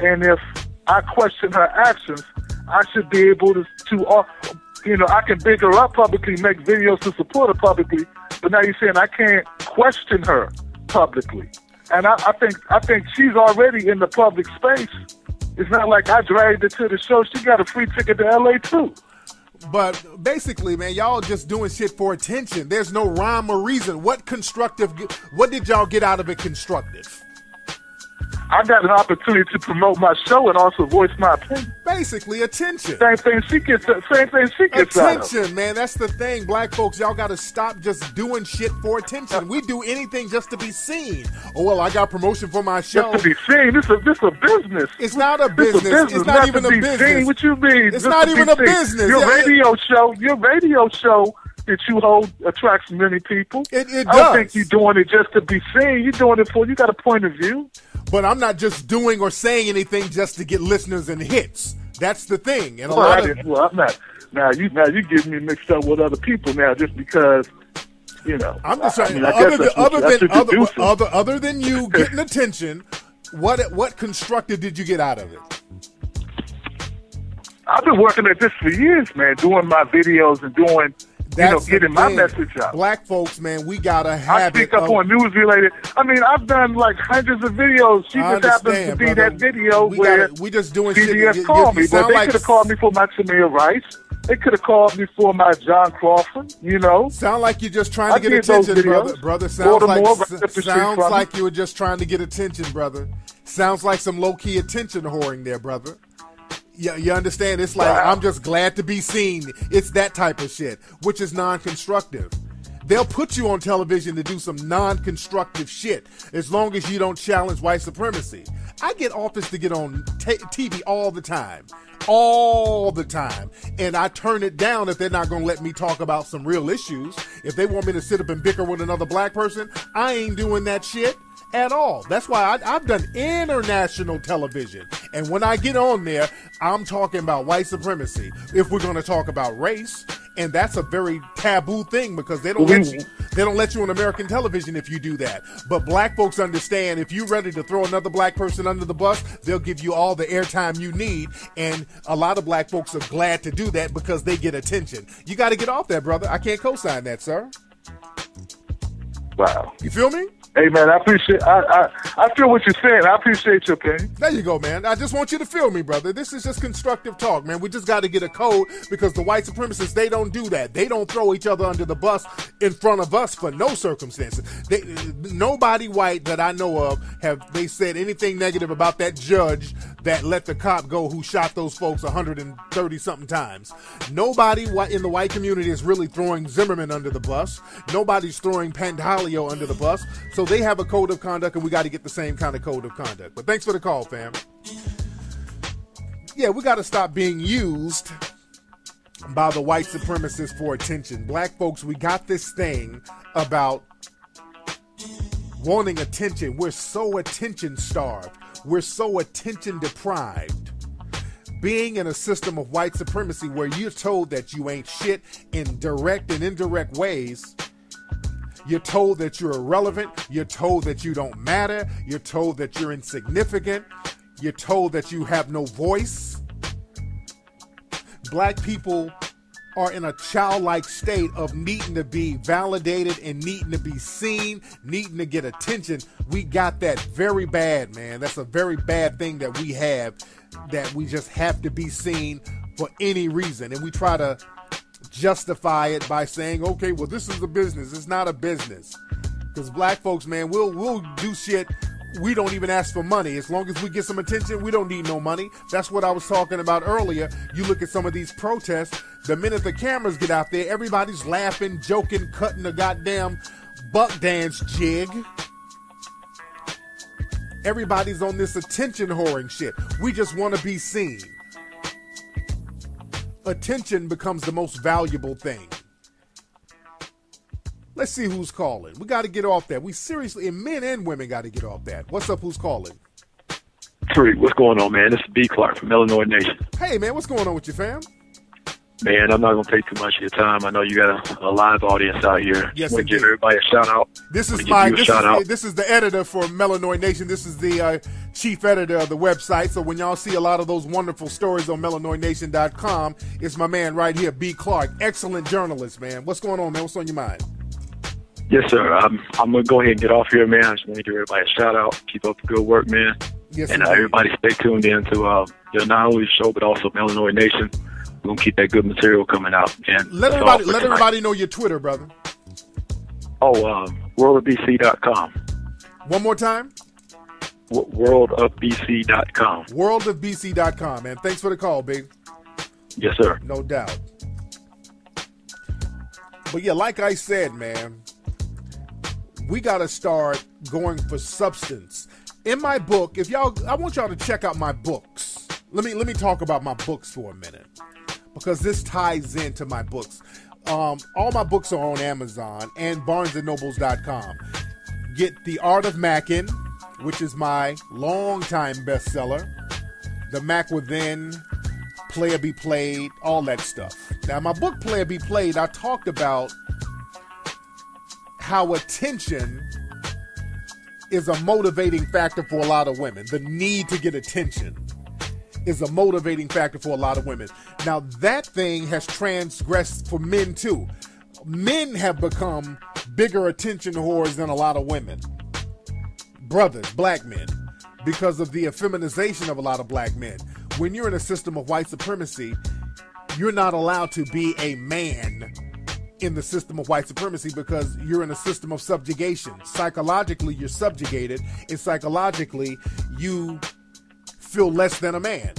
and if I question her actions, I should be able to I can big her up publicly, make videos to support her publicly, but now you're saying I can't question her publicly. And I think she's already in the public space. It's not like I dragged her to the show. She got a free ticket to LA too. But basically, man, y'all just doing shit for attention. There's no rhyme or reason. What did y'all get out of it constructive? I got an opportunity to promote my show and also voice my opinion. Basically, attention. Same thing she gets out of. Attention, man. That's the thing. Black folks, y'all got to stop just doing shit for attention. We do anything just to be seen. Oh, well, I got promotion for my show. Just to be seen. This a business. It's not a business. It's not even a business. Seen. What you mean? It's not even a business. Your radio show that you hold attracts many people. It does. I don't think you're doing it just to be seen. You're doing it you got a point of view. But I'm not just doing or saying anything just to get listeners and hits. That's the thing. And I'm not. Now you getting me mixed up with other people now just because, I'm just trying. Other than you getting attention, what constructive did you get out of it? I've been working at this for years, man, doing my videos and doing. Getting my message out. Black folks, man, we gotta have I speak up on news related. I mean, I've done like hundreds of videos. She just happens to be brother. That video where we just doing CBS shit. called me, but they could have called me for my Tamir Rice. They could have called me for my John Crawford. Sound like you're just trying to get attention, brother. Sounds like you were just trying to get attention, brother. Sounds like some low key attention whoring there, brother. Yeah, you understand? It's like, I'm just glad to be seen. It's that type of shit, which is non-constructive. They'll put you on television to do some non-constructive shit as long as you don't challenge white supremacy. I get offers to get on TV all the time. And I turn it down if they're not going to let me talk about some real issues. If they want me to sit up and bicker with another black person, I ain't doing that shit at all. That's why I've done international television. And when I get on there, I'm talking about white supremacy. If we're going to talk about race, and that's a very taboo thing because they don't let you on American television if you do that. But black folks understand if you're ready to throw another black person under the bus, they'll give you all the airtime you need. And a lot of black folks are glad to do that because they get attention. You got to get off that, brother. I can't co-sign that, sir. Wow. You feel me? Hey, man, I appreciate I feel what you're saying. I appreciate your opinion. There you go, man. I just want you to feel me, brother. This is just constructive talk, man. We just got to get a code because the white supremacists, they don't do that. They don't throw each other under the bus in front of us for no circumstances. Nobody white that I know of they said anything negative about that judge that let the cop go who shot those folks 130-something times. Nobody in the white community is really throwing Zimmerman under the bus. Nobody's throwing Pantaleo under the bus. So they have a code of conduct, and we got to get the same kind of code of conduct. But thanks for the call, fam. Yeah, we got to stop being used by the white supremacists for attention. Black folks, we got this thing about wanting attention. We're so attention-starved. We're so attention-deprived. Being in a system of white supremacy where you're told that you ain't shit in direct and indirect ways. You're told that you're irrelevant. You're told that you don't matter. You're told that you're insignificant. You're told that you have no voice. Black people are in a childlike state of needing to be validated and needing to be seen, needing to get attention. We got that very bad, man. That's a very bad thing that we have, that we just have to be seen for any reason. And we try to justify it by saying, okay, well, this is a business. It's not a business. Because black folks, man, we'll do shit. We don't even ask for money. As long as we get some attention, we don't need no money. That's what I was talking about earlier. You look at some of these protests, the minute the cameras get out there, everybody's laughing, joking, cutting a goddamn buck dance jig. Everybody's on this attention whoring shit. We just want to be seen. Attention becomes the most valuable thing. Let's see who's calling. We got to get off that. We seriously, and men and women got to get off that. What's up? Who's calling? Tariq, what's going on, man? This is B. Clark from Illinois Nation. Hey, man, what's going on with you, fam? Man, I'm not going to take too much of your time. I know you got a live audience out here. Yes, I want to give everybody a shout out. This is the editor for Illinois Nation. This is the chief editor of the website. So when y'all see a lot of those wonderful stories on IllinoisNation.com, it's my man right here, B. Clark. Excellent journalist, man. What's going on, man? What's on your mind? Yes, sir. I'm going to go ahead and get off here, man. I just want to give everybody a shout out. Keep up the good work, man. Yes, and everybody stay tuned in to not only the show, but also Illinois Nation. We're going to keep that good material coming out. And let everybody know your Twitter, brother. Oh, worldofbc.com. One more time? worldofbc.com. Worldofbc.com, man. Thanks for the call, babe. Yes, sir. No doubt. But yeah, like I said, man, we got to start going for substance. In my book, I want y'all to check out my books. Let me talk about my books for a minute, because this ties into my books. All my books are on Amazon and BarnesandNobles.com. Get The Art of Mackin', which is my longtime bestseller. The Mac Within, Player Be Played, all that stuff. Now, my book, Player Be Played, I talked about how attention is a motivating factor for a lot of women. The need to get attention is a motivating factor for a lot of women. Now, that thing has transgressed for men, too. Men have become bigger attention whores than a lot of women. Brothers, black men, because of the effeminization of a lot of black men. When you're in a system of white supremacy, you're not allowed to be a man in the system of white supremacy, because you're in a system of subjugation. Psychologically, you're subjugated, and psychologically, you feel less than a man.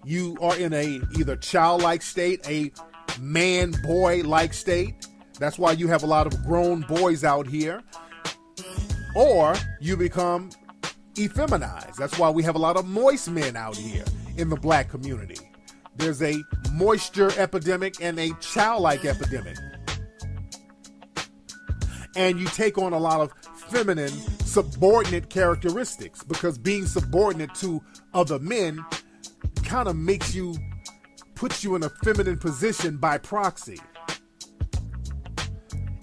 You are in a either childlike state, a man-boy-like state. That's why you have a lot of grown boys out here. Or you become effeminized. That's why we have a lot of moist men out here in the black community. There's a moisture epidemic and a childlike epidemic. And you take on a lot of feminine, subordinate characteristics, because being subordinate to other men kind of puts you in a feminine position by proxy.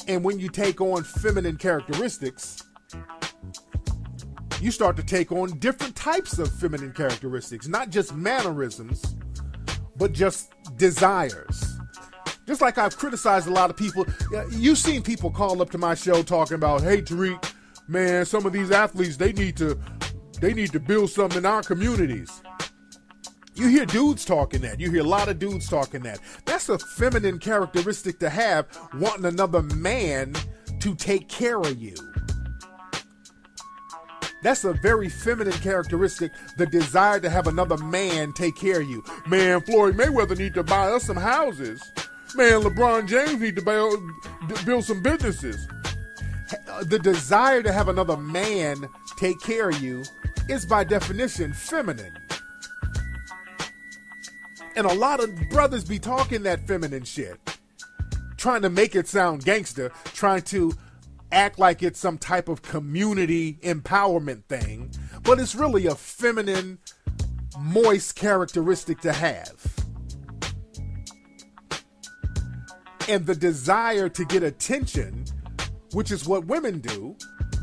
And when you take on feminine characteristics, you start to take on different types of feminine characteristics, not just mannerisms, but just desires. Just like I've criticized a lot of people. You've seen people call up to my show talking about, hey, Tariq, man, some of these athletes, they need to build something in our communities. You hear dudes talking that. You hear a lot of dudes talking that. That's a feminine characteristic to have, wanting another man to take care of you. That's a very feminine characteristic, the desire to have another man take care of you. Man, Floyd Mayweather need to buy us some houses. Man, LeBron James need to build some businesses. The desire to have another man take care of you is by definition feminine. And a lot of brothers be talking that feminine shit, trying to make it sound gangster, trying to act like it's some type of community empowerment thing, but it's really a feminine, moist characteristic to have. And the desire to get attention, which is what women do,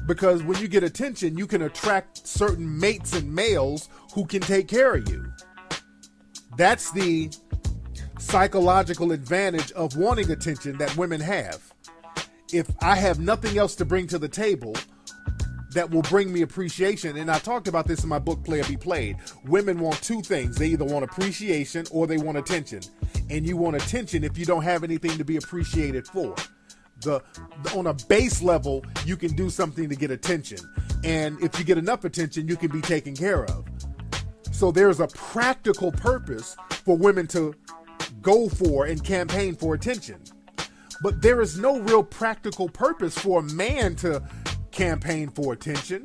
because when you get attention, you can attract certain mates and males who can take care of you. That's the psychological advantage of wanting attention that women have. If I have nothing else to bring to the table that will bring me appreciation, and I talked about this in my book, Player Be Played, women want two things. They either want appreciation or they want attention. And you want attention if you don't have anything to be appreciated for. On a base level, you can do something to get attention. And if you get enough attention, you can be taken care of. So there's a practical purpose for women to go for and campaign for attention. But there is no real practical purpose for a man to campaign for attention.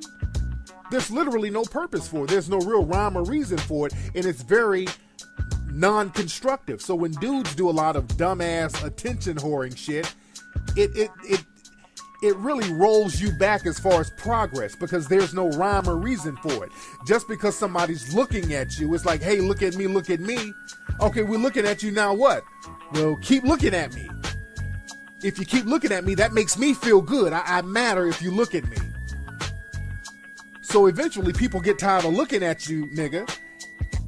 There's literally no purpose for it. There's no real rhyme or reason for it, and it's very non-constructive. So when dudes do a lot of dumbass attention whoring shit, it really rolls you back as far as progress, because there's no rhyme or reason for it. Just because somebody's looking at you, it's like, hey, look at me, look at me. Okay, we're looking at you, now what? Well, keep looking at me. If you keep looking at me, that makes me feel good. I matter if you look at me. So eventually people get tired of looking at you, nigga.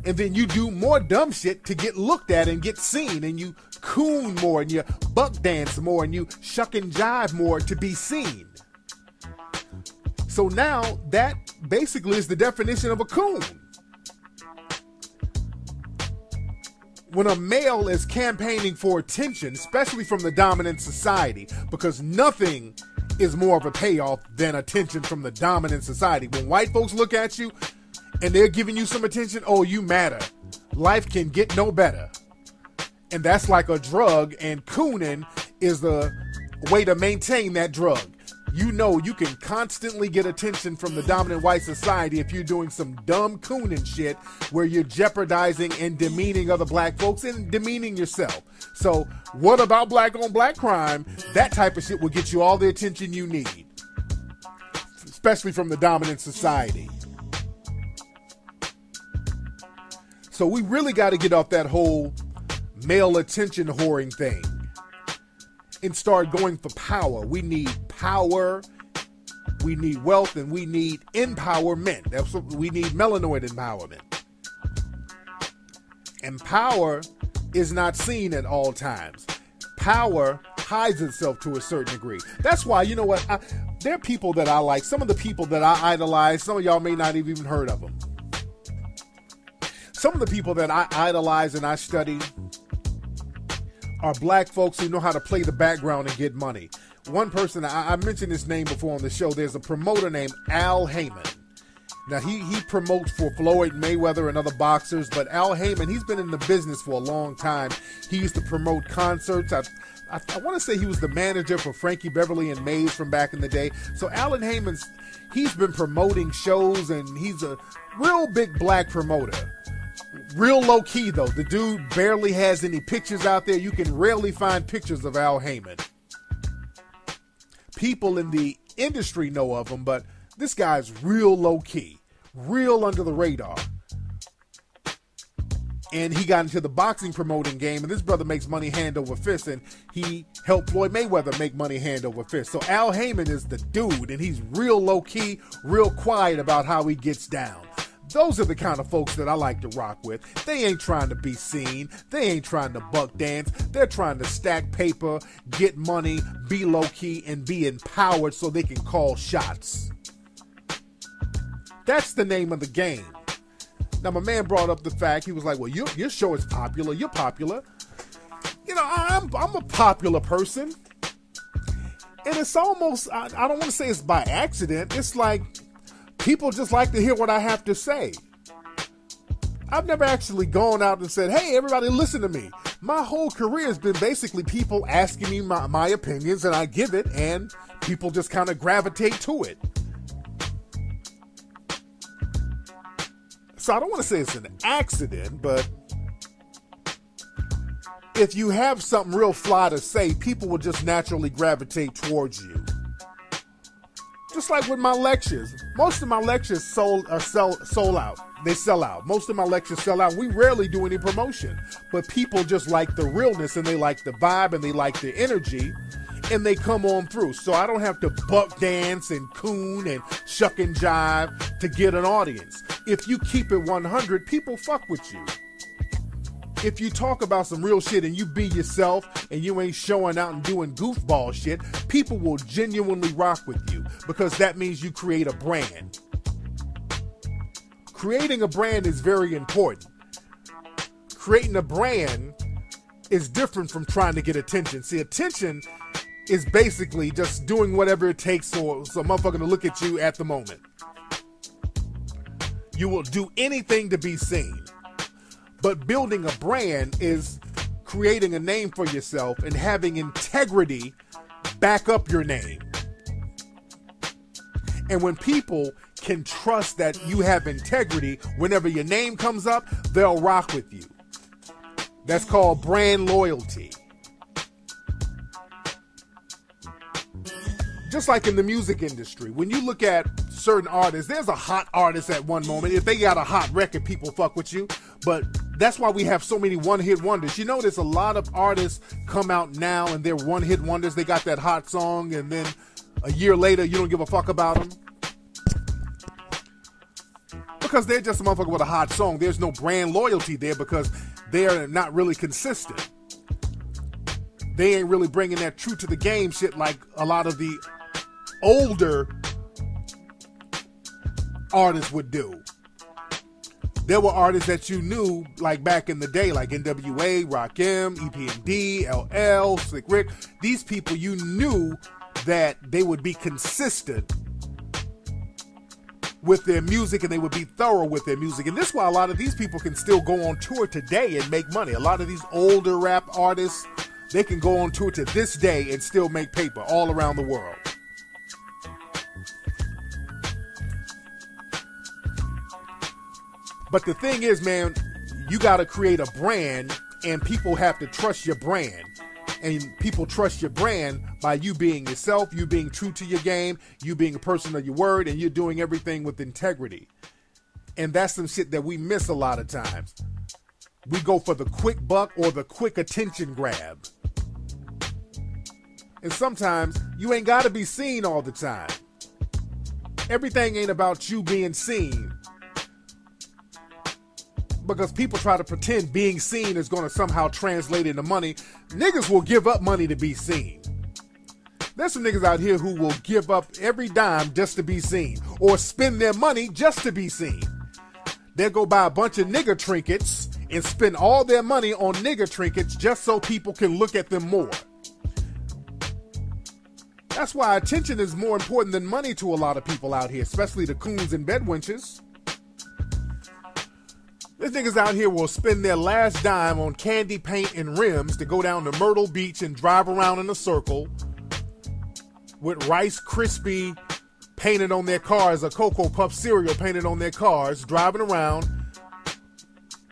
And then you do more dumb shit to get looked at and get seen. And you coon more and you buck dance more and you shuck and jive more to be seen. So now that basically is the definition of a coon. When a male is campaigning for attention, especially from the dominant society, because nothing is more of a payoff than attention from the dominant society. When white folks look at you and they're giving you some attention, oh, you matter. Life can get no better. And that's like a drug, and cooning is the way to maintain that drug. You know you can constantly get attention from the dominant white society if you're doing some dumb cooning shit where you're jeopardizing and demeaning other black folks and demeaning yourself. So what about black on black crime? That type of shit will get you all the attention you need, especially from the dominant society. So we really got to get off that whole male attention whoring thing and start going for power. We need power, we need wealth, and we need empowerment. That's what we need, melanoid empowerment. And power is not seen at all times. Power hides itself to a certain degree. That's why, you know what, there are people that I like, some of the people that I idolize, some of y'all may not have even heard of them. Some of the people that I idolize and I study are black folks who know how to play the background and get money. One person, I mentioned his name before on the show, there's a promoter named Al Heyman. Now, he promotes for Floyd Mayweather and other boxers, but Al Heyman, he's been in the business for a long time. He used to promote concerts. I want to say he was the manager for Frankie Beverly and Maze from back in the day. So Alan Heyman's, he's been promoting shows, and he's a real big black promoter. Real low key though. The dude barely has any pictures out there. You can rarely find pictures of Al Heyman. People in the industry know of him, but this guy's real low key, real under the radar. And he got into the boxing promoting game, and this brother makes money hand over fist, and he helped Floyd Mayweather make money hand over fist. So Al Heyman is the dude, and he's real low key, real quiet about how he gets down. Those are the kind of folks that I like to rock with. They ain't trying to be seen. They ain't trying to buck dance. They're trying to stack paper, get money, be low-key, and be empowered so they can call shots. That's the name of the game. Now, my man brought up the fact, he was like, well, your show is popular. You're popular. You know, I'm a popular person. And it's almost, I don't want to say it's by accident. It's like, people just like to hear what I have to say. I've never actually gone out and said, hey, everybody listen to me. My whole career has been basically people asking me my opinions, and I give it, and people just kind of gravitate to it. So I don't want to say it's an accident, but if you have something real fly to say, people will just naturally gravitate towards you. Just like with my lectures. Most of my lectures sold out. They sell out. Most of my lectures sell out. We rarely do any promotion. But people just like the realness, and they like the vibe, and they like the energy, and they come on through. So I don't have to buck dance and coon and shuck and jive to get an audience. If you keep it 100, people fuck with you. If you talk about some real shit and you be yourself and you ain't showing out and doing goofball shit, people will genuinely rock with you because that means you create a brand. Creating a brand is very important. Creating a brand is different from trying to get attention. See, attention is basically just doing whatever it takes for a motherfucker to look at you at the moment. You will do anything to be seen. But building a brand is creating a name for yourself and having integrity back up your name. And when people can trust that you have integrity, whenever your name comes up, they'll rock with you. That's called brand loyalty. Just like in the music industry, when you look at certain artists, there's a hot artist at one moment. If they got a hot record, people fuck with you. But that's why we have so many one-hit wonders. You know, there's a lot of artists come out now and they're one-hit wonders. They got that hot song, and then a year later, you don't give a fuck about them. Because they're just a motherfucker with a hot song. There's no brand loyalty there because they're not really consistent. They ain't really bringing that true to the game shit like a lot of the older artists would do. There were artists that you knew like back in the day, like NWA, Rakim, EPMD, LL, Slick Rick. These people you knew that they would be consistent with their music and they would be thorough with their music. And this is why a lot of these people can still go on tour today and make money. A lot of these older rap artists, they can go on tour to this day and still make paper all around the world. But the thing is, man, you got to create a brand, and people have to trust your brand. And people trust your brand by you being yourself, you being true to your game, you being a person of your word, and you're doing everything with integrity. And that's some shit that we miss a lot of times. We go for the quick buck or the quick attention grab. And sometimes you ain't got to be seen all the time. Everything ain't about you being seen. Because people try to pretend being seen is going to somehow translate into money. Niggas will give up money to be seen. There's some niggas out here who will give up every dime just to be seen, or spend their money just to be seen. They'll go buy a bunch of nigger trinkets and spend all their money on nigger trinkets just so people can look at them more. That's why attention is more important than money to a lot of people out here, especially the coons and bedwenches. These niggas out here will spend their last dime on candy paint and rims to go down to Myrtle Beach and drive around in a circle with Rice Krispie painted on their cars, or Cocoa Puff cereal painted on their cars, driving around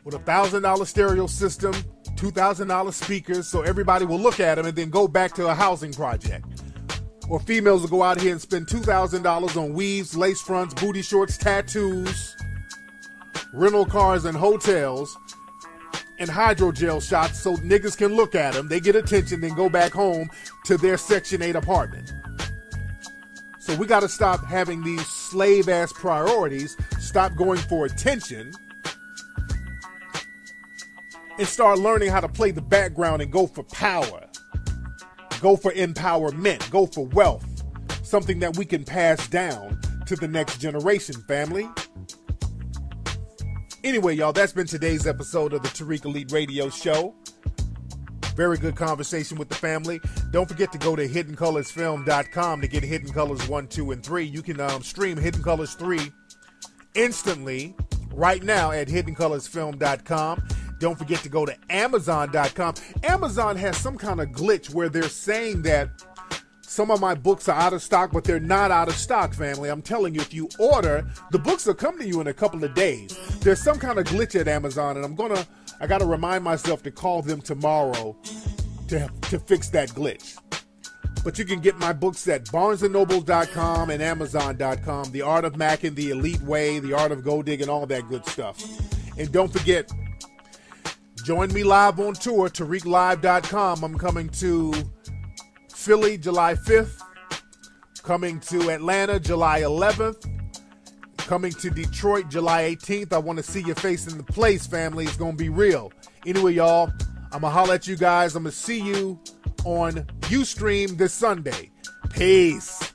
with a $1,000 stereo system, $2,000 speakers, so everybody will look at them and then go back to a housing project. Or females will go out here and spend $2,000 on weaves, lace fronts, booty shorts, tattoos, rental cars and hotels, and hydrogel shots so niggas can look at them, they get attention, then go back home to their Section 8 apartment. So we got to stop having these slave-ass priorities, stop going for attention, and start learning how to play the background and go for power, go for empowerment, go for wealth, something that we can pass down to the next generation, family. Anyway, y'all, that's been today's episode of the Tariq Elite Radio Show. Very good conversation with the family. Don't forget to go to HiddenColorsFilm.com to get Hidden Colors 1, 2, and 3. You can stream Hidden Colors 3 instantly right now at HiddenColorsFilm.com. Don't forget to go to Amazon.com. Amazon has some kind of glitch where they're saying that some of my books are out of stock, but they're not out of stock, family. I'm telling you, if you order, the books will come to you in a couple of days. There's some kind of glitch at Amazon, and I got to remind myself to call them tomorrow to fix that glitch. But you can get my books at BarnesandNobles.com and Amazon.com. The Art of Mackin', The Elite Way, The Art of Gold Digging, all that good stuff. And don't forget, join me live on tour, TariqLive.com. I'm coming to Philly, July 5th, coming to Atlanta, July 11th, coming to Detroit, July 18th. I want to see your face in the place, family. It's going to be real. Anyway, y'all, I'm going to holler at you guys. I'm going to see you on Ustream this Sunday. Peace.